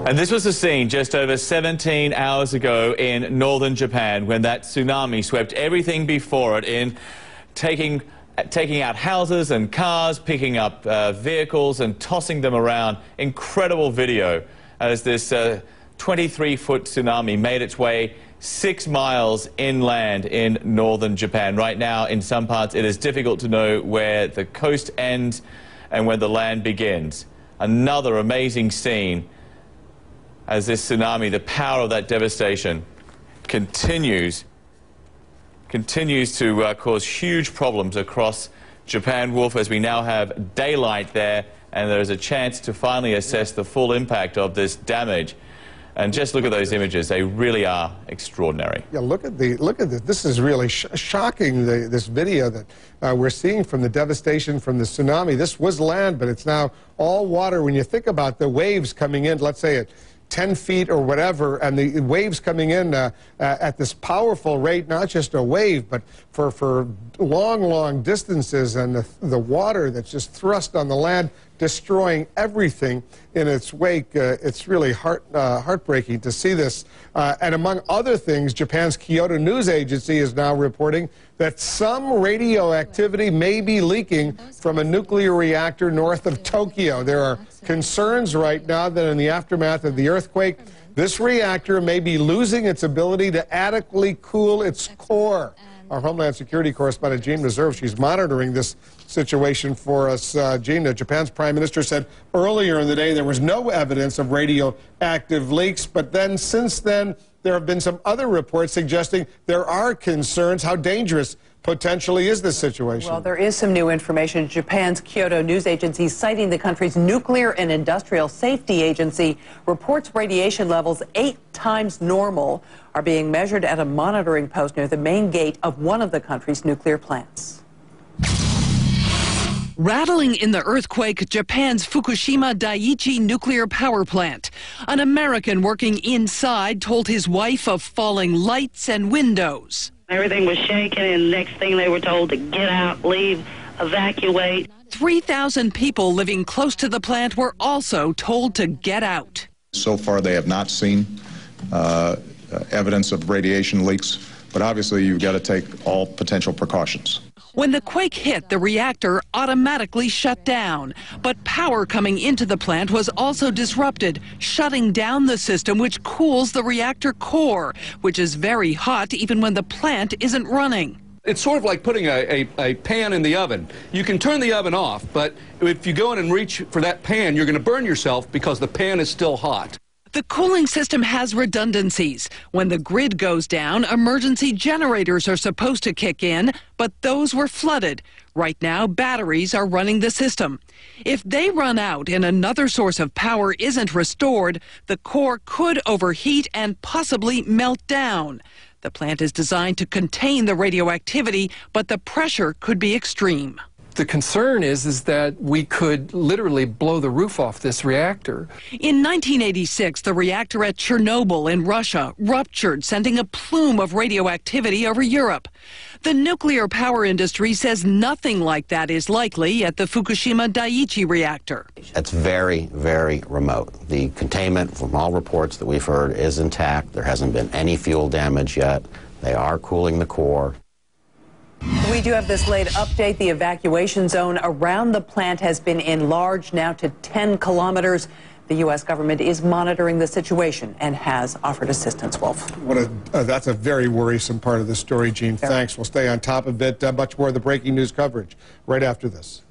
And this was the scene just over 17 hours ago in northern Japan when that tsunami swept everything before it in, taking out houses and cars, picking up vehicles and tossing them around. Incredible video as this 23-foot tsunami made its way 6 miles inland in northern Japan. Right now, in some parts, it is difficult to know where the coast ends and where the land begins. Another amazing scene as this tsunami, the power of that devastation, continues to cause huge problems across Japan, Wolf, as we now have daylight there, and there is a chance to finally assess the full impact of this damage. And just look at those images; they really are extraordinary. Yeah, look at this. This is really shocking. This video that we're seeing from the devastation from the tsunami. This was land, but it's now all water. When you think about the waves coming in, let's say at 10 feet or whatever, and the waves coming in at this powerful rate, not just a wave, but for long distances, and the water that's just thrust on the land, destroying everything in its wake. It's really heartbreaking to see this. And among other things, Japan's Kyoto News Agency is now reporting that some radioactivity may be leaking from a nuclear reactor north of Tokyo. There are concerns right now that in the aftermath of the earthquake, this reactor may be losing its ability to adequately cool its core. Our Homeland Security correspondent, Jean Reserve, she's monitoring this situation for us. Jean, Japan's prime minister said earlier in the day there was no evidence of radioactive leaks, but then since then there have been some other reports suggesting there are concerns. How dangerous potentially is this situation? Well, there is some new information. Japan's Kyoto News Agency, citing the country's Nuclear and Industrial Safety Agency, reports radiation levels 8 times normal are being measured at a monitoring post near the main gate of one of the country's nuclear plants. Rattling in the earthquake, Japan's Fukushima Daiichi nuclear power plant. An American working inside told his wife of falling lights and windows. Everything was shaking, and next thing they were told to get out, leave, evacuate. 3,000 people living close to the plant were also told to get out. So far, they have not seen evidence of radiation leaks, but obviously you've got to take all potential precautions. When the quake hit, the reactor automatically shut down. But power coming into the plant was also disrupted, shutting down the system which cools the reactor core, which is very hot even when the plant isn't running. It's sort of like putting a pan in the oven. You can turn the oven off, but if you go in and reach for that pan, you're going to burn yourself because the pan is still hot. The cooling system has redundancies. When the grid goes down, emergency generators are supposed to kick in, but those were flooded. Right now, batteries are running the system. If they run out and another source of power isn't restored, the core could overheat and possibly melt down. The plant is designed to contain the radioactivity, but the pressure could be extreme. The concern is that we could literally blow the roof off this reactor. In 1986, the reactor at Chernobyl in Russia ruptured, sending a plume of radioactivity over Europe. The nuclear power industry says nothing like that is likely at the Fukushima Daiichi reactor. It's very remote. The containment, from all reports that we've heard, is intact. There hasn't been any fuel damage yet. They are cooling the core. We do have this late update. The evacuation zone around the plant has been enlarged now to 10 kilometers. The U.S. government is monitoring the situation and has offered assistance, Wolf. That's a very worrisome part of the story, Jean. Thanks. We'll stay on top of it. Much more of the breaking news coverage right after this.